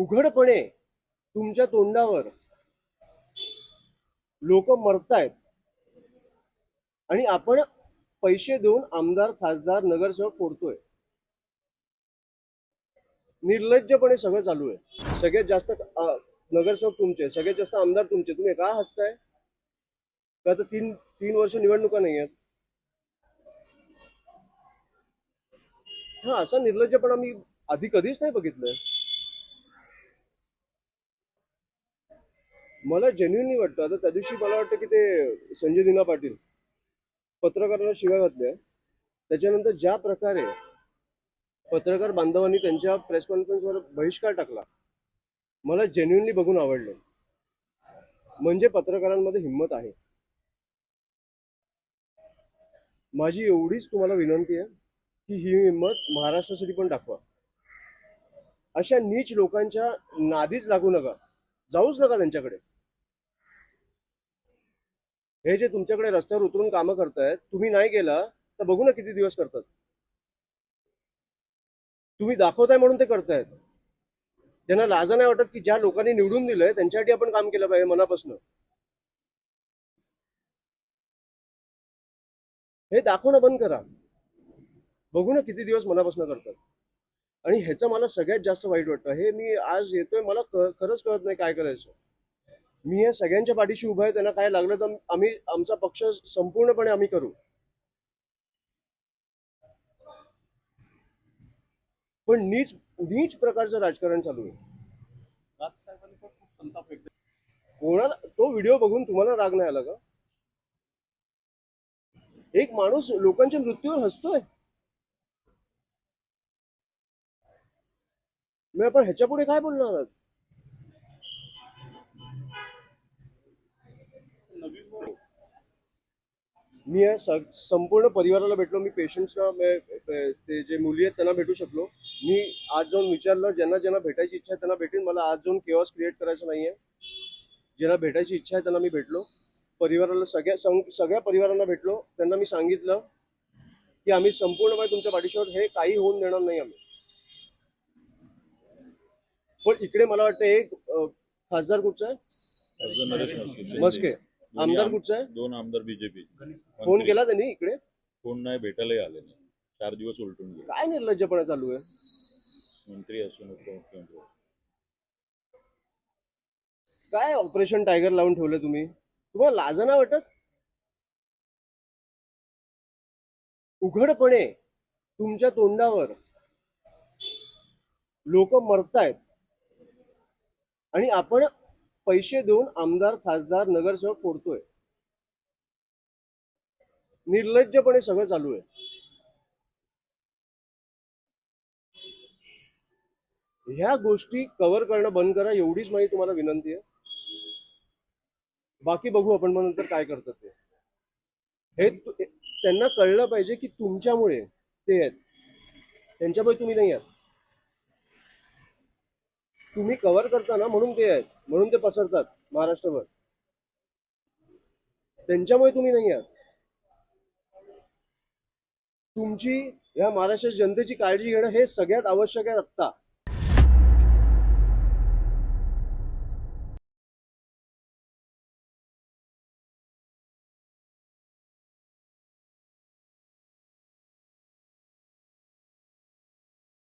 उघडपणे तुमच्या तोंडावर लोक मरतायत आणि आपण पैसे देऊन आमदार, खासदार, नगरसेवक फोडतोय. निर्लज्जपणे सगळं चालू आहे. सगळ्यात जास्त नगरसेवक तुमचे, सगळ्यात जास्त आमदार तुमचे. तुम्ही का हसताय? का तर तीन तीन वर्ष निवडणुका नाही आहेत? हा, असा निर्लज्जपणा मी आधी कधीच नाही बघितलंय. मला जेन्युइनली वाटतं. आता त्या दिवशी मला वाटतं की ते संजय दिना पाटील पत्रकारांना शिव्या घातल्या, त्याच्यानंतर ज्या प्रकारे पत्रकार बांधवांनी त्यांच्या प्रेस कॉन्फरन्सवर बहिष्कार टाकला, मला जेन्युइनली बघून आवडलं. म्हणजे पत्रकारांमध्ये हिंमत आहे. माझी एवढीच तुम्हाला विनंती आहे की ही हिंमत महाराष्ट्रासाठी पण दाखवा. अशा नीच लोकांच्या नादीच लागू नका, जाऊच नका त्यांच्याकडे. हे जे तुमच्याकडे रस्त्यावर उतरून कामं करतायत, तुम्ही नाही केला तर बघू ना किती दिवस करतात. तुम्ही दाखवताय म्हणून ते करतायत. त्यांना लाज नाही वाटत की ज्या लोकांनी निवडून दिलंय त्यांच्यासाठी आपण काम केलं पाहिजे मनापासून. हे दाखवणं बंद करा, बघू ना किती दिवस मनापासून करतात. आणि ह्याचं मला सगळ्यात जास्त वाईट वाटतं. हे मी आज येतोय, मला खरंच कळत नाही काय करायचं. मी या सगळ्यांच्या पाठीशी उभा आहे. त्यांना काय लागलं तर आम्ही, आमचा पक्ष संपूर्णपणे आम्ही करू. पण नीच नीच प्रकारचं राजकारण चालू आहे. राजसाहेबांनी पण खूप संताप व्यक्त कोणाला तो व्हिडिओ बघून तुम्हाला राग नाही आला का? एक माणूस लोकांच्या मृत्यूवर हसतोय. मग आपण ह्याच्या पुढे काय बोलणार आहात? नवीन मी या संपूर्ण परिवाराला भेटलो. मी पेशंट्सना, ते जे मुली आहेत त्यांना भेटू शकलो. मी आज जाऊन विचारलं, ज्यांना ज्यांना भेटायची इच्छा आहे त्यांना भेटेन. मला आज जाऊन केओस क्रिएट करायचं नाहीये. ज्यांना भेटायची इच्छा आहे त्यांना मी भेटलो. परिवाराला, सगळ्या परिवारांना भेटलो. त्यांना मी सांगितलं की आम्ही संपूर्णपणे तुमच्या पाठीशीवर, हे काही होऊन देणार नाही आम्ही. पण इकडे मला वाटतं एक खासदार कुठचा आहे? मस्के. आमदार कुठचा आहे? दोन आमदार बीजेपी. फोन केला त्यांनी इकडे? फोन नाही, भेटायलाही आले नाही. 4 दिवस उलटून गेले. काय निर्लज्जपणा चालू आहे. मंत्री असून उपमुख्यमंत्री. काय ऑपरेशन टायगर लावून ठेवलं तुम्ही? तुम्हाला लाज नाही वाटत? उघडपणे तुमच्या तोंडावर लोक मरतायत आणि आपण पैसे देऊन आमदार, खासदार, नगरसेवक फोडतोय. निर्लज्जपणे सगळं चालू आहे. ह्या गोष्टी कव्हर करणं बंद करा, एवढीच माझी तुम्हाला विनंती आहे. बाकी बघू आपण मग नंतर काय करतात ते. हे त्यांना कळलं पाहिजे की तुमच्यामुळे ते आहेत, त्यांच्यामुळे तुम्ही नाही आहात. तुम्ही कव्हर करता ना, म्हणून ते आहेत, म्हणून ते पसरतात महाराष्ट्रभर. त्यांच्यामुळे तुम्ही नाही आहात. तुमची या महाराष्ट्र जनतेची काळजी घेणं हे सगळ्यात आवश्यक आहे आत्ता.